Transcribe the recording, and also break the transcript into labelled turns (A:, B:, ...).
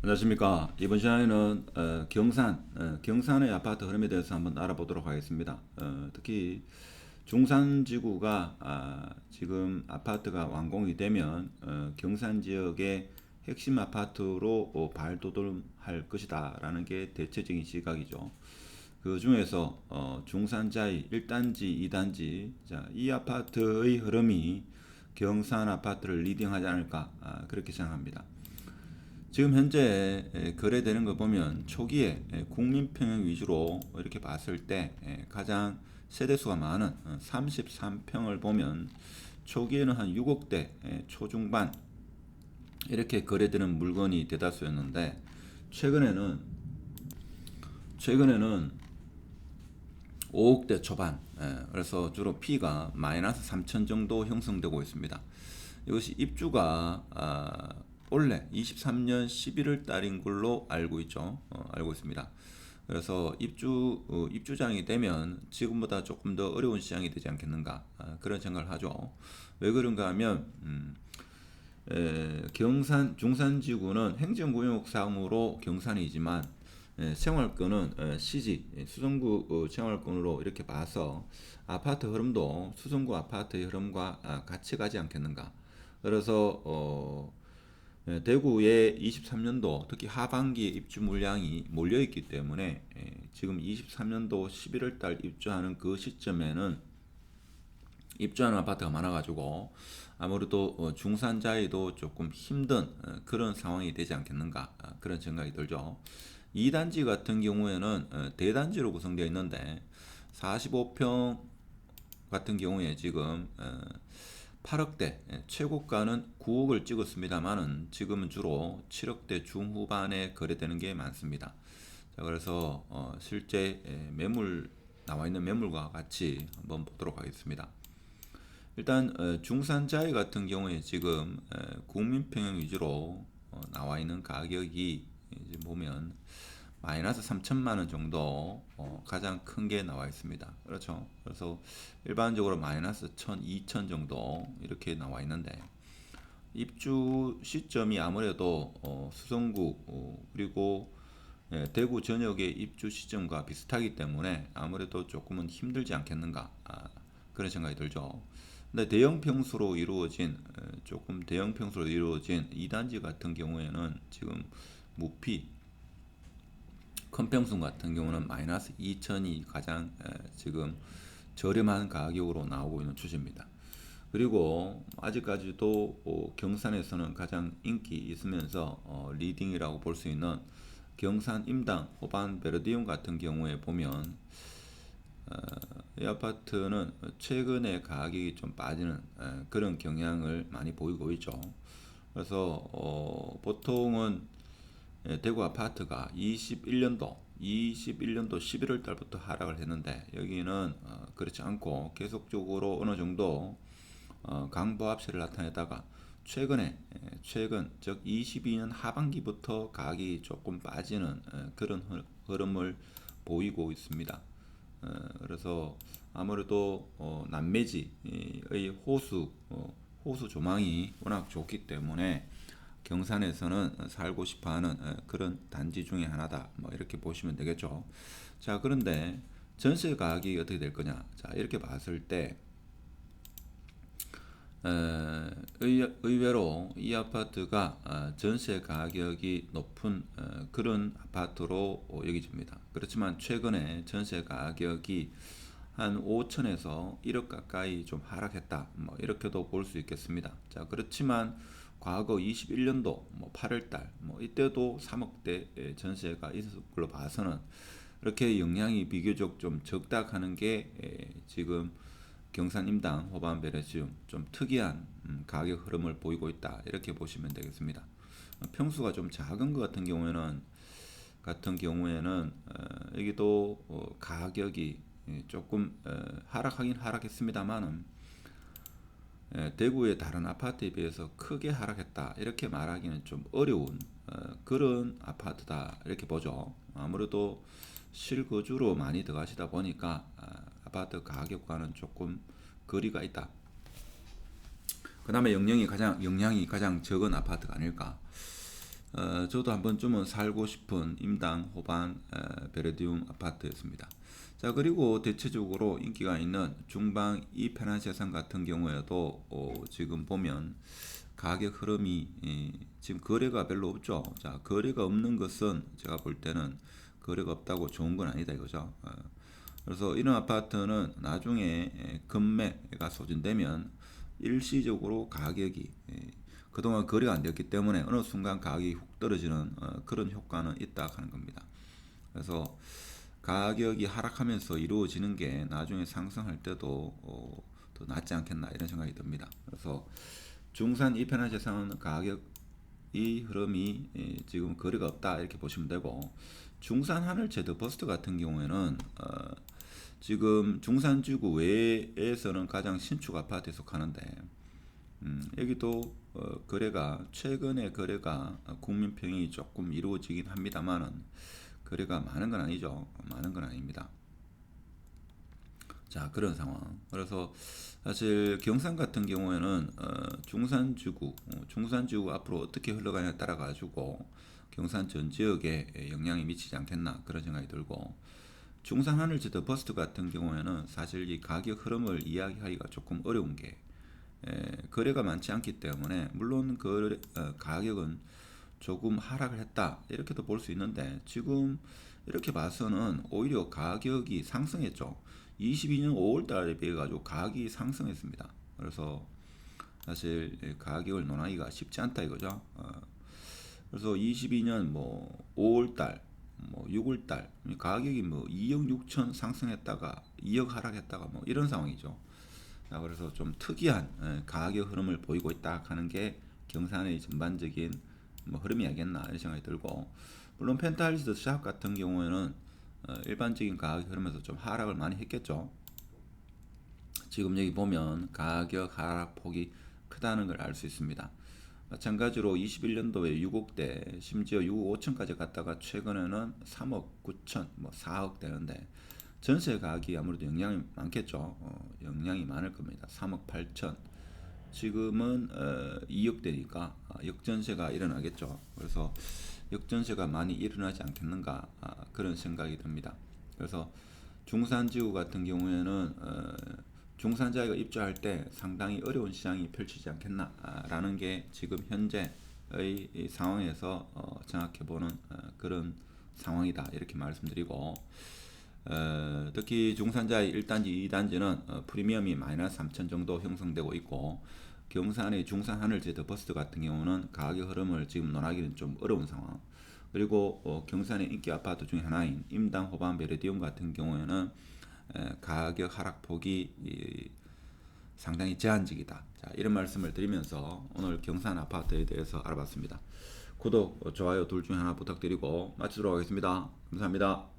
A: 안녕하십니까. 이번 시간에는 경산의 아파트 흐름에 대해서 한번 알아보도록 하겠습니다. 특히 중산지구가 지금 아파트가 완공이 되면 경산 지역의 핵심 아파트로 발돋움할 것이다라는 게 대체적인 시각이죠. 그 중에서 중산자이 1단지, 2단지 이 아파트의 흐름이 경산 아파트를 리딩하지 않을까 그렇게 생각합니다. 지금 현재 거래되는 거 보면 초기에 국민평형 위주로 이렇게 봤을 때 가장 세대수가 많은 33평을 보면 초기에는 한 6억대 초중반 이렇게 거래되는 물건이 대다수였는데 최근에는 5억대 초반, 그래서 주로 P가 마이너스 3천 정도 형성되고 있습니다. 이것이 입주가 올해 23년 11월 달인 걸로 알고 있죠. 알고 있습니다. 그래서 입주장이 되면 지금보다 조금 더 어려운 시장이 되지 않겠는가, 그런 생각을 하죠. 왜 그런가 하면 경산 중산지구는 행정구역상으로 경산이지만 생활권은 시지 수성구 생활권으로 이렇게 봐서 아파트 흐름도 수성구 아파트의 흐름과 같이 가지 않겠는가. 그래서 대구의 23년도 특히 하반기 입주 물량이 몰려있기 때문에 지금 23년도 11월 달 입주하는 그 시점에는 입주하는 아파트가 많아가지고 아무래도 중산자에도 조금 힘든 그런 상황이 되지 않겠는가, 그런 생각이 들죠. 2단지 같은 경우에는 대단지로 구성되어 있는데 45평 같은 경우에 지금 8억대, 최고가는 9억을 찍었습니다만은 지금은 주로 7억대 중후반에 거래되는 게 많습니다. 자, 그래서 실제 매물 나와 있는 매물과 같이 한번 보도록 하겠습니다. 일단 중산자이 같은 경우에 지금 국민평형 위주로 나와 있는 가격이 이제 보면 마이너스 3천만 원 정도 가장 큰 게 나와 있습니다. 그렇죠. 그래서 일반적으로 마이너스 1천, 2천 정도 이렇게 나와 있는데 입주 시점이 아무래도 수성구 그리고 대구 전역의 입주 시점과 비슷하기 때문에 아무래도 조금은 힘들지 않겠는가, 그런 생각이 들죠. 근데 조금 대형 평수로 이루어진 2단지 같은 경우에는 지금 무피 큰 평수 같은 경우는 마이너스 2천이 가장 지금 저렴한 가격으로 나오고 있는 추세입니다. 그리고 아직까지도 경산에서는 가장 인기 있으면서 리딩이라고 볼 수 있는 경산 임당 호반 베르디움 같은 경우에 보면 이 아파트는 최근에 가격이 좀 빠지는 그런 경향을 많이 보이고 있죠. 그래서 보통은 대구 아파트가 21년도 11월 달부터 하락을 했는데 여기는 그렇지 않고 계속적으로 어느 정도 강보합세를 나타내다가 최근 즉 22년 하반기부터 가격이 조금 빠지는 그런 흐름을 보이고 있습니다. 그래서 아무래도 남매지의 호수 조망이 워낙 좋기 때문에 경산에서는 살고 싶어하는 그런 단지 중에 하나다, 뭐 이렇게 보시면 되겠죠. 자, 그런데 전세 가격이 어떻게 될 거냐? 자, 이렇게 봤을 때 의외로 이 아파트가 전세 가격이 높은 그런 아파트로 여겨집니다. 그렇지만 최근에 전세 가격이 한 5천에서 1억 가까이 좀 하락했다, 뭐 이렇게도 볼 수 있겠습니다. 자, 그렇지만 과거 21년도 뭐 8월달 뭐 이때도 3억대 전세가 있을 걸로 봐서는 이렇게 영향이 비교적 좀 적다 하는 게 지금 경산 임당 호반 베레지움 좀 특이한 가격 흐름을 보이고 있다, 이렇게 보시면 되겠습니다. 평수가 좀 작은 것 같은 경우에는 여기도 가격이 조금 하락하긴 하락했습니다만은 대구의 다른 아파트에 비해서 크게 하락했다 이렇게 말하기는 좀 어려운 그런 아파트다 이렇게 보죠. 아무래도 실거주로 많이 들어가시다 보니까 아파트 가격과는 조금 거리가 있다. 그 다음에 영향이 가장 적은 아파트가 아닐까. 저도 한 번쯤은 살고 싶은 임당 호반 베르디움 아파트였습니다. 자, 그리고 대체적으로 인기가 있는 중방 이페나시아산 같은 경우에도 지금 보면 가격 흐름이 지금 거래가 별로 없죠. 자, 거래가 없는 것은 제가 볼 때는 거래가 없다고 좋은 건 아니다 이거죠. 그래서 이런 아파트는 나중에 금매가 소진되면 일시적으로 가격이 그동안 거래가 안 됐기 때문에 어느 순간 가격이 훅 떨어지는 그런 효과는 있다 하는 겁니다. 그래서 가격이 하락하면서 이루어지는 게 나중에 상승할 때도 더 낫지 않겠나 이런 생각이 듭니다. 그래서 중산 이편한 재산은 가격이 흐름이 지금 거래가 없다 이렇게 보시면 되고, 중산 하늘채 버스트 같은 경우에는 지금 중산지구 외에서는 가장 신축 아파트에 속하는데 여기도 거래가 최근에 거래가 국민평이 조금 이루어지긴 합니다만은 거래가 많은 건 아니죠. 많은 건 아닙니다. 자, 그런 상황. 그래서 사실 경산 같은 경우에는 중산지구 앞으로 어떻게 흘러가냐에 따라 가지고 경산 전 지역에 영향이 미치지 않겠나 그런 생각이 들고, 중산 하늘지대 버스트 같은 경우에는 사실 이 가격 흐름을 이야기하기가 조금 어려운 게 거래가 많지 않기 때문에, 물론 가격은 조금 하락을 했다 이렇게도 볼 수 있는데, 지금 이렇게 봐서는 오히려 가격이 상승했죠. 22년 5월달에 비해 가지고 가격이 상승했습니다. 그래서 사실 가격을 논하기가 쉽지 않다 이거죠. 그래서 22년 뭐 5월달, 뭐 6월달 가격이 뭐 2억 6천 상승했다가 2억 하락했다가 뭐 이런 상황이죠. 그래서 좀 특이한 가격 흐름을 보이고 있다 하는 게 경산의 전반적인 뭐 흐름이 알겠나 이런 생각이 들고, 물론 펜타일리스 샵 같은 경우에는 일반적인 가격 흐름에서 좀 하락을 많이 했겠죠. 지금 여기 보면 가격 하락 폭이 크다는 걸 알 수 있습니다. 마찬가지로 21년도에 6억대, 심지어 6억 5천까지 갔다가 최근에는 3억 9천, 뭐 4억 되는데, 전세 가격이 아무래도 영향이 많겠죠. 영향이 많을 겁니다. 3억 8천. 지금은 2억대니까 역전세가 일어나겠죠. 그래서 역전세가 많이 일어나지 않겠는가 그런 생각이 듭니다. 그래서 중산지구 같은 경우에는 중산자가 입주할 때 상당히 어려운 시장이 펼치지 않겠나라는 게 지금 현재의 상황에서 정확해보는 그런 상황이다 이렇게 말씀드리고, 특히 중산자의 1단지, 2단지는 프리미엄이 마이너스 3천 정도 형성되고 있고, 경산의 중산 하늘제드 버스트 같은 경우는 가격 흐름을 지금 논하기는 좀 어려운 상황. 그리고 경산의 인기 아파트 중에 하나인 임당 호반 베르디움 같은 경우에는 가격 하락폭이 상당히 제한적이다. 자, 이런 말씀을 드리면서 오늘 경산 아파트에 대해서 알아봤습니다. 구독, 좋아요 둘 중에 하나 부탁드리고 마치도록 하겠습니다. 감사합니다.